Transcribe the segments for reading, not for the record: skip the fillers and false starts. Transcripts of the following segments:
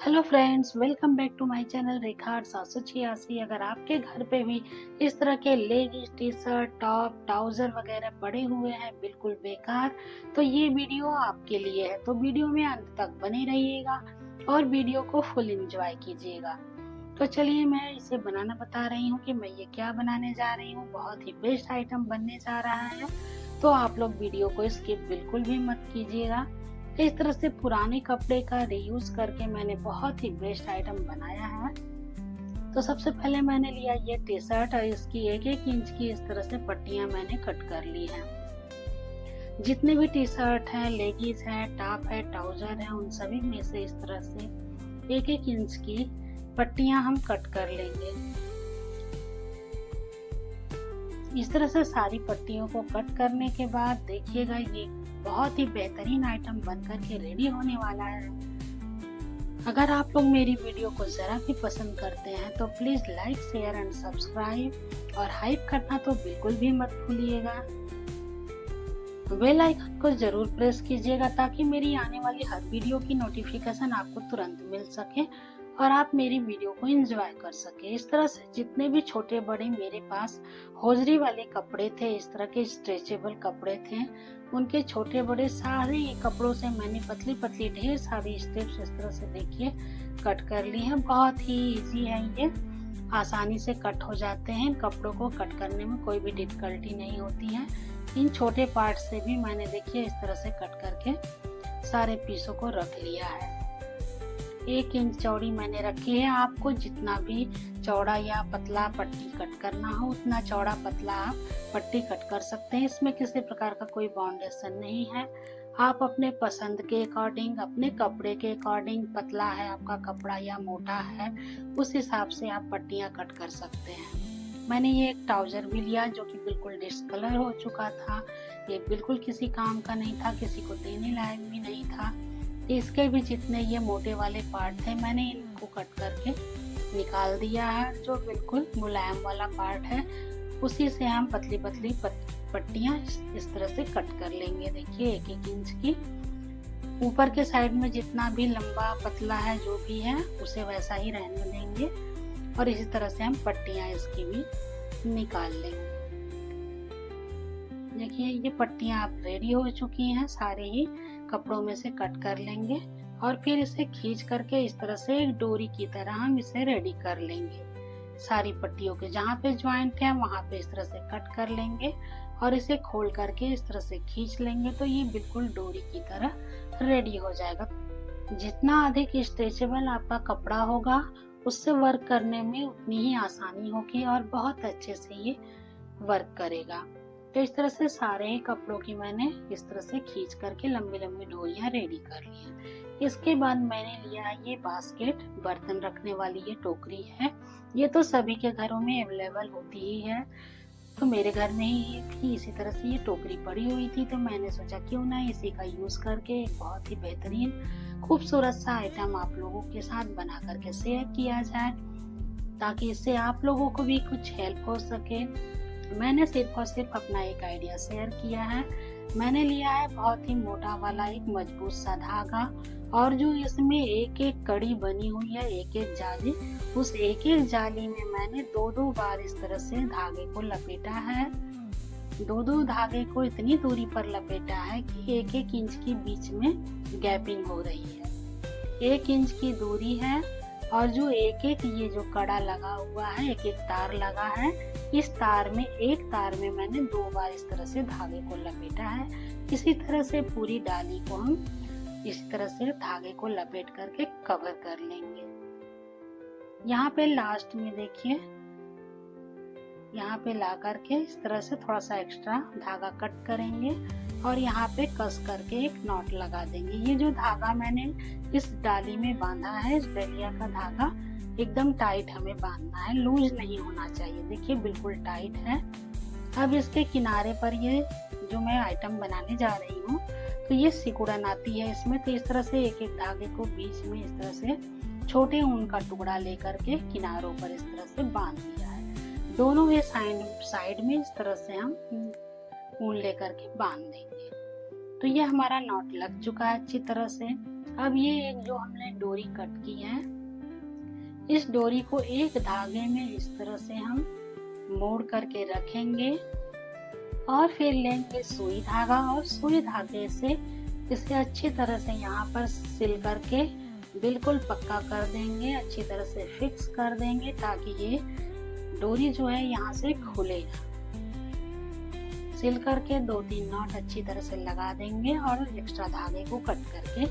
Hello friends, welcome back to my channel Rekha 786। अगर आपके घर पे भी इस तरह के leggings, T shirt, top, trouser वगैरह पड़े हुए हैं बिल्कुल बेकार, तो ये वीडियो आपके लिए है। तो वीडियो में अंत तक बने रहिएगा और वीडियो को फुल एंजॉय कीजिएगा। तो चलिए मैं इसे बनाना बता रही हूँ कि मैं ये क्या बनाने जा रही हूँ। बहुत ही बेस्ट आइटम बनने जा रहा है, तो आप लोग वीडियो को स्किप बिल्कुल भी मत कीजिएगा। इस तरह से पुराने कपड़े का रीयूज करके मैंने बहुत ही बेस्ट आइटम बनाया है। तो सबसे पहले मैंने लिया ये टी शर्ट और इसकी 1-1 इंच की इस तरह से पट्टियां मैंने कट कर ली हैं। जितने भी टी शर्ट है, लेगिंस है, टॉप है, ट्राउजर है, उन सभी में से इस तरह से 1-1 इंच की पट्टियां हम कट कर लेंगे। इस तरह से सारी पट्टियों को कट करने के बाद देखिएगा ये बहुत ही बेहतरीन आइटम बनकर के रेडी होने वाला है। अगर आप लोग मेरी वीडियो को जरा भी पसंद करते हैं तो please like, share and subscribe और हाइप करना तो बिल्कुल भी मत भूलिएगा। बेल आइकन को जरूर प्रेस कीजिएगा ताकि मेरी आने वाली हर वीडियो की नोटिफिकेशन आपको तुरंत मिल सके और आप मेरी वीडियो को एंजॉय कर सके। इस तरह से जितने भी छोटे बड़े मेरे पास होजरी वाले कपड़े थे, इस तरह के स्ट्रेचेबल कपड़े थे, उनके छोटे बड़े सारे कपड़ों से मैंने पतली पतली ढेर सारी स्ट्रिप्स इस तरह से देखिए कट कर ली है। बहुत ही इजी है, ये आसानी से कट हो जाते हैं। कपड़ों को कट करने में कोई भी डिफिकल्टी नहीं होती है। इन छोटे पार्ट से भी मैंने देखिए इस तरह से कट करके सारे पीसों को रख लिया है। 1 इंच चौड़ी मैंने रखी है। आपको जितना भी चौड़ा या पतला पट्टी कट करना हो उतना चौड़ा पतला आप पट्टी कट कर सकते हैं। इसमें किसी प्रकार का कोई बाउंडेशन नहीं है। आप अपने पसंद के अकॉर्डिंग, अपने कपड़े के अकॉर्डिंग, पतला है आपका कपड़ा या मोटा है, उस हिसाब से आप पट्टियां कट कर सकते हैं। मैंने ये एक ट्राउजर भी लिया जो कि बिल्कुल डिस्कलर हो चुका था। ये बिल्कुल किसी काम का नहीं था, किसी को देने लायक भी नहीं था। इसके भी जितने ये मोटे वाले पार्ट थे मैंने इनको कट करके निकाल दिया है। जो बिल्कुल मुलायम वाला पार्ट है उसी से हम पतली पतली पट्टियां इस तरह से कट कर लेंगे। देखिए 1-1 इंच की। ऊपर के साइड में जितना भी लंबा पतला है जो भी है उसे वैसा ही रहने देंगे और इसी तरह से हम पट्टियां इसकी भी निकाल लेंगे। देखिए ये पट्टियां आप रेडी हो चुकी हैं। सारे ही कपड़ों में से कट कर लेंगे और फिर इसे खींच करके इस तरह से एक डोरी की तरह हम इसे रेडी कर लेंगे। सारी पट्टियों के जहाँ पे ज्वाइंट है वहां पे इस तरह से कट कर लेंगे और इसे खोल करके इस तरह से खींच लेंगे तो ये बिल्कुल डोरी की तरह रेडी हो जाएगा। जितना अधिक स्ट्रेचेबल आपका कपड़ा होगा उससे वर्क करने में उतनी ही आसानी होगी और बहुत अच्छे से ये वर्क करेगा। तो इस तरह से सारे ही कपड़ों की मैंने इस तरह से खींच करके लंबी लंबी डोरियां रेडी कर ली हैं। इसके बाद मैंने लिया ये बास्केट, बर्तन रखने वाली ये टोकरी है। ये तो सभी के घरों में अवेलेबल होती ही है, तो मेरे घर में ही भी इसी तरह से ये टोकरी पड़ी हुई थी, तो मैंने सोचा क्यों ना इसी का यूज करके एक बहुत ही बेहतरीन खूबसूरत सा आइटम आप लोगों के साथ बना करके शेयर किया जाए ताकि इससे आप लोगों को भी कुछ हेल्प हो सके। मैंने सिर्फ और सिर्फ अपना एक आइडिया शेयर किया है। मैंने लिया है बहुत ही मोटा वाला एक मजबूत सा धागा और जो इसमें 1-1 कड़ी बनी हुई है, 1-1 जाली, उस 1-1 जाली में मैंने 2-2 बार इस तरह से धागे को लपेटा है। 2-2 धागे को इतनी दूरी पर लपेटा है कि 1-1 इंच की बीच में गैपिंग हो रही है। 1 इंच की दूरी है और जो 1-1 ये जो कड़ा लगा हुआ है, 1-1 तार लगा है, इस तार में एक तार में मैंने 2 बार इस तरह से धागे को लपेटा है। इसी तरह से पूरी डाली को हम इस तरह से धागे को लपेट करके कवर कर लेंगे। यहाँ पे लास्ट में देखिए, यहाँ पे ला करके इस तरह से थोड़ा सा एक्स्ट्रा धागा कट करेंगे और यहाँ पे कस करके एक नॉट लगा देंगे। ये जो धागा मैंने इस डाली में बांधा है, इस डलिया का धागा एकदम टाइट हमें बांधना है, लूज नहीं होना चाहिए। देखिए बिल्कुल टाइट है। अब इसके किनारे पर ये जो मैं आइटम बनाने जा रही हूँ तो ये सिकुड़न आती है इसमें, तो इस तरह से 1-1 धागे को बीच में इस तरह से छोटे ऊन का टुकड़ा लेकर के किनारों पर इस तरह से बांध दिया है। दोनों ये साइड में इस तरह से हम ऊन लेकर के बांध देंगे। तो ये हमारा नॉट लग चुका है अच्छी तरह से। अब ये एक जो हमने डोरी कट की है, इस डोरी को एक धागे में इस तरह से हम मोड़ करके रखेंगे और फिर लेंगे सुई धागा और सुई धागे से इसे अच्छी तरह से यहाँ पर सिल करके बिल्कुल पक्का कर देंगे, अच्छी तरह से फिक्स कर देंगे ताकि ये डोरी जो है यहाँ से खुले ना। सिल करके 2-3 नॉट अच्छी तरह से लगा देंगे और एक्स्ट्रा धागे को कट करके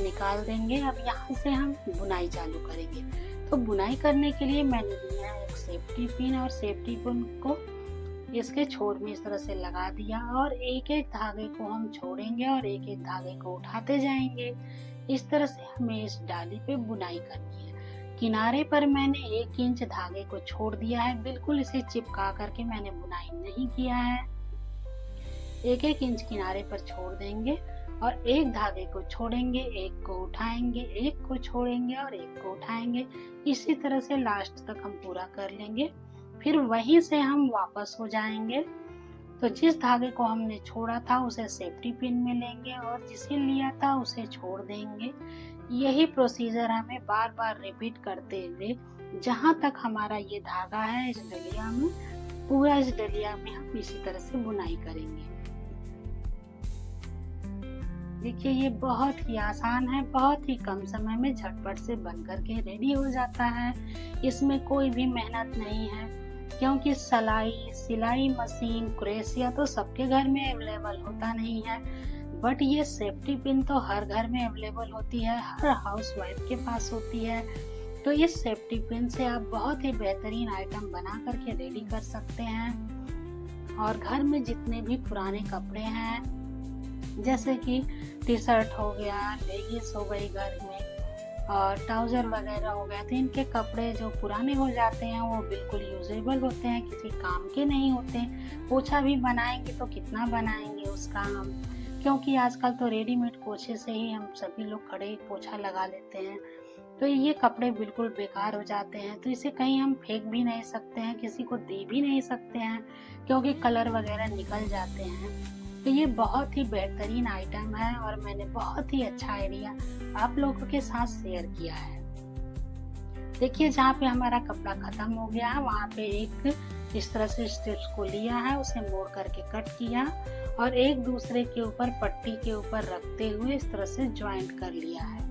निकाल देंगे। अब यहाँ से हम बुनाई चालू करेंगे। तो बुनाई करने के लिए मैंने लिया है एक सेफ्टी पिन और सेफ्टी पिन को इसके छोर में इस तरह से लगा दिया और एक एक धागे को हम छोड़ेंगे और एक एक धागे को उठाते जाएंगे। इस तरह से हमें इस डाली पे बुनाई करनी है। किनारे पर मैंने 1 इंच धागे को छोड़ दिया है, बिल्कुल इसे चिपका करके मैंने बुनाई नहीं किया है। 1-1 इंच किनारे पर छोड़ देंगे और एक धागे को छोड़ेंगे, एक को उठाएंगे, एक को छोड़ेंगे और एक को उठाएंगे। इसी तरह से लास्ट तक हम पूरा कर लेंगे। फिर वहीं से हम वापस हो जाएंगे। तो जिस धागे को हमने छोड़ा था उसे सेफ्टी पिन में लेंगे और जिसे लिया था उसे छोड़ देंगे। यही प्रोसीजर हमें बार बार रिपीट करते हुए जहां तक हमारा ये धागा है इस डलिया में, पूरा इस डलिया में हम इसी तरह से बुनाई करेंगे। देखिए ये बहुत ही आसान है, बहुत ही कम समय में झटपट से बन करके रेडी हो जाता है। इसमें कोई भी मेहनत नहीं है क्योंकि सिलाई मशीन क्रेसिया तो सबके घर में अवेलेबल होता नहीं है, बट ये सेफ्टी पिन तो हर घर में अवेलेबल होती है, हर हाउसवाइफ के पास होती है। तो इस सेफ्टी पिन से आप बहुत ही बेहतरीन आइटम बना करके रेडी कर सकते हैं। और घर में जितने भी पुराने कपड़े हैं जैसे कि टी शर्ट हो गया, लेगिंग्स हो गई घर में और ट्राउजर वगैरह हो गया, तो इनके कपड़े जो पुराने हो जाते हैं वो बिल्कुल यूजेबल होते हैं, किसी काम के नहीं होते। पोछा भी बनाएंगे तो कितना बनाएंगे उसका हम, क्योंकि आजकल तो रेडीमेड पोछे से ही हम सभी लोग खड़े पोछा लगा लेते हैं। तो ये कपड़े बिल्कुल बेकार हो जाते हैं। तो इसे कहीं हम फेंक भी नहीं सकते हैं, किसी को दे भी नहीं सकते हैं क्योंकि कलर वगैरह निकल जाते हैं। तो ये बहुत ही बेहतरीन आइटम है और मैंने बहुत ही अच्छा आइडिया आप लोगों के साथ शेयर किया है। देखिए जहाँ पे हमारा कपड़ा खत्म हो गया है वहाँ पे एक इस तरह से स्ट्रिप्स को लिया है, उसे मोड़ करके कट किया और एक दूसरे के ऊपर पट्टी के ऊपर रखते हुए इस तरह से ज्वाइंट कर लिया है।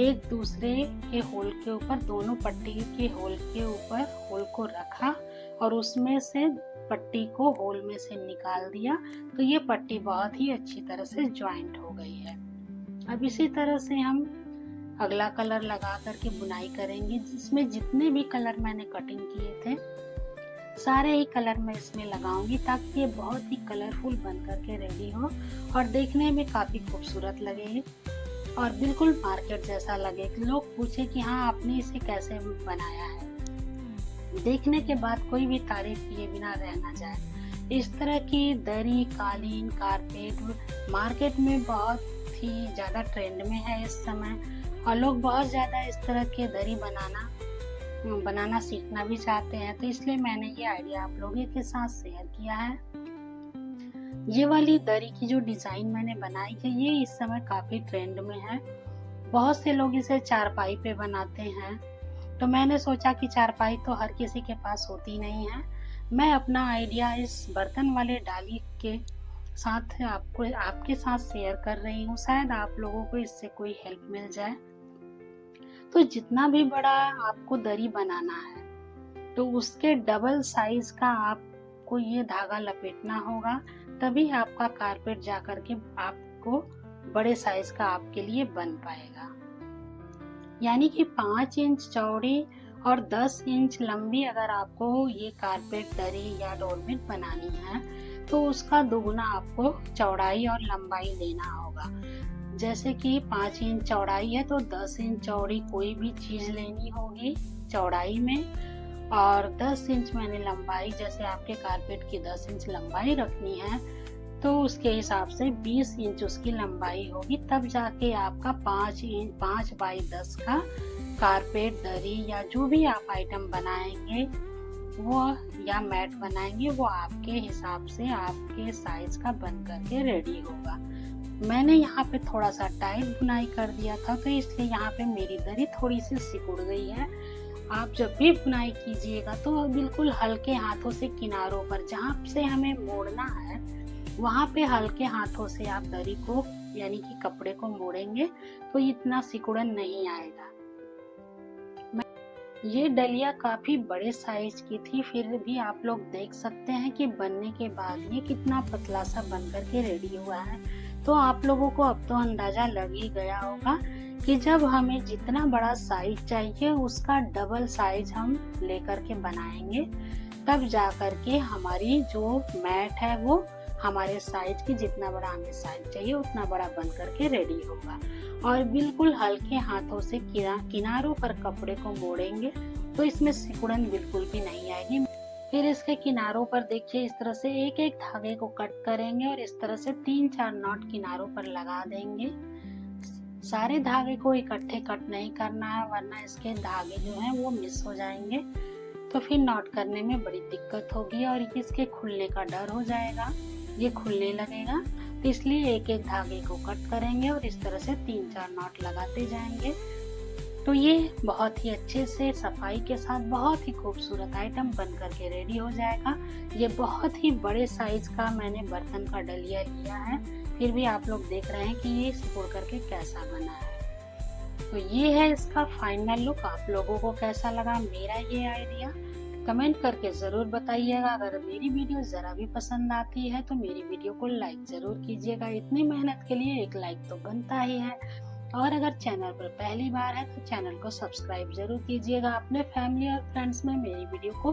एक दूसरे के होल के ऊपर, दोनों पट्टी के होल के ऊपर होल को रखा और उसमें से पट्टी को होल में से निकाल दिया। तो ये पट्टी बहुत ही अच्छी तरह से ज्वाइंट हो गई है। अब इसी तरह से हम अगला कलर लगा करके बुनाई करेंगे, जिसमें जितने भी कलर मैंने कटिंग किए थे सारे ही कलर मैं इसमें लगाऊंगी ताकि ये बहुत ही कलरफुल बन करके रेडी हो और देखने में काफी खूबसूरत लगे और बिल्कुल मार्केट जैसा लगे कि लोग पूछे कि हाँ आपने इसे कैसे बनाया है, देखने के बाद कोई भी तारीफ किए बिना रह ना जाए। इस तरह की दरी, कालीन, कारपेट मार्केट में बहुत ही ज्यादा ट्रेंड में है इस समय और लोग बहुत ज्यादा इस तरह के दरी बनाना सीखना भी चाहते हैं। तो इसलिए मैंने ये आइडिया आप लोगों के साथ शेयर किया है। ये वाली दरी की जो डिजाइन मैंने बनाई है ये इस समय काफी ट्रेंड में है। बहुत से लोग इसे चारपाई पे बनाते हैं, तो मैंने सोचा कि चारपाई तो हर किसी के पास होती नहीं है। मैं अपना आइडिया इस बर्तन वाले डाली के साथ आपके साथ शेयर कर रही हूँ, शायद आप लोगों को इससे कोई हेल्प मिल जाए। तो जितना भी बड़ा आपको दरी बनाना है तो उसके डबल साइज का आपको ये धागा लपेटना होगा, तभी आपका कारपेट जा करके आपको बड़े साइज का आपके लिए बन पाएगा। यानी कि 5 इंच चौड़ी और 10 इंच लंबी अगर आपको ये कारपेट दरी या डोरमेट बनानी है तो उसका दोगुना आपको चौड़ाई और लंबाई लेना होगा। जैसे कि 5 इंच चौड़ाई है तो 10 इंच चौड़ी कोई भी चीज लेनी होगी चौड़ाई में और 10 इंच मैंने लंबाई, जैसे आपके कारपेट की 10 इंच लंबाई रखनी है तो उसके हिसाब से 20 इंच उसकी लंबाई होगी, तब जाके आपका 5 बाई 10 का कारपेट दरी या जो भी आप आइटम बनाएंगे वो या मैट बनाएंगे वो आपके हिसाब से आपके साइज का बन करके रेडी होगा। मैंने यहाँ पे थोड़ा सा टाइट बुनाई कर दिया था, तो इसलिए यहाँ पे मेरी दरी थोड़ी सी सिकुड़ गई है। आप जब भी बुनाई कीजिएगा तो बिल्कुल हल्के हाथों से किनारों पर जहाँ से हमें मोड़ना है वहाँ पे हल्के हाथों से आप दरी को यानी कि कपड़े को मोड़ेंगे तो इतना सिकुड़न नहीं आएगा। ये डलिया काफी बड़े साइज की थी, फिर भी आप लोग देख सकते हैं कि बनने के बाद ये कितना पतला सा बन करके रेडी हुआ है। तो आप लोगों को अब तो अंदाजा लग ही गया होगा कि जब हमें जितना बड़ा साइज चाहिए उसका डबल साइज हम लेकर के बनाएंगे, तब जा करके हमारी जो मैट है वो हमारे साइज की, जितना बड़ा हमें साइज चाहिए उतना बड़ा बन करके रेडी होगा। और बिल्कुल हल्के हाथों से किनारों पर कपड़े को मोड़ेंगे तो इसमें सिकुड़न बिल्कुल भी नहीं आएगी। फिर इसके किनारों पर देखिए इस तरह से एक एक धागे को कट करेंगे और इस तरह से 3-4 नॉट किनारों पर लगा देंगे। सारे धागे को इकट्ठे कट नहीं करना है वरना इसके धागे जो हैं वो मिस हो जाएंगे, तो फिर नॉट करने में बड़ी दिक्कत होगी और इसके खुलने का डर हो जाएगा, ये खुलने लगेगा। तो इसलिए एक एक धागे को कट करेंगे और इस तरह से 3-4 नॉट लगाते जाएंगे। तो ये बहुत ही अच्छे से सफाई के साथ बहुत ही खूबसूरत आइटम बन करके रेडी हो जाएगा। ये बहुत ही बड़े साइज का मैंने बर्तन का डलिया लिया है, फिर भी आप लोग देख रहे हैं कि ये सिकुड़ करके कैसा बना है। तो ये है इसका फाइनल लुक। आप लोगों को कैसा लगा मेरा ये आइडिया, कमेंट करके जरूर बताइएगा। अगर मेरी वीडियो जरा भी पसंद आती है तो मेरी वीडियो को लाइक जरूर कीजिएगा, इतनी मेहनत के लिए एक लाइक तो बनता ही है। और अगर चैनल पर पहली बार है तो चैनल को सब्सक्राइब जरूर कीजिएगा, अपने फैमिली और फ्रेंड्स में मेरी वीडियो को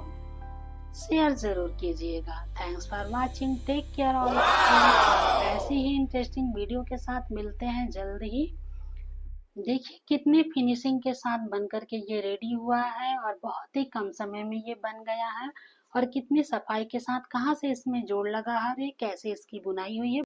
शेयर जरूर कीजिएगा। Thanks for watching, take care all. ऐसी ही इंटरेस्टिंग वीडियो के साथ मिलते हैं जल्द ही। देखिए कितनी फिनिशिंग के साथ बन करके ये रेडी हुआ है और बहुत ही कम समय में ये बन गया है, और कितनी सफाई के साथ कहाँ से इसमें जोड़ लगा है, कैसे इसकी बुनाई हुई है।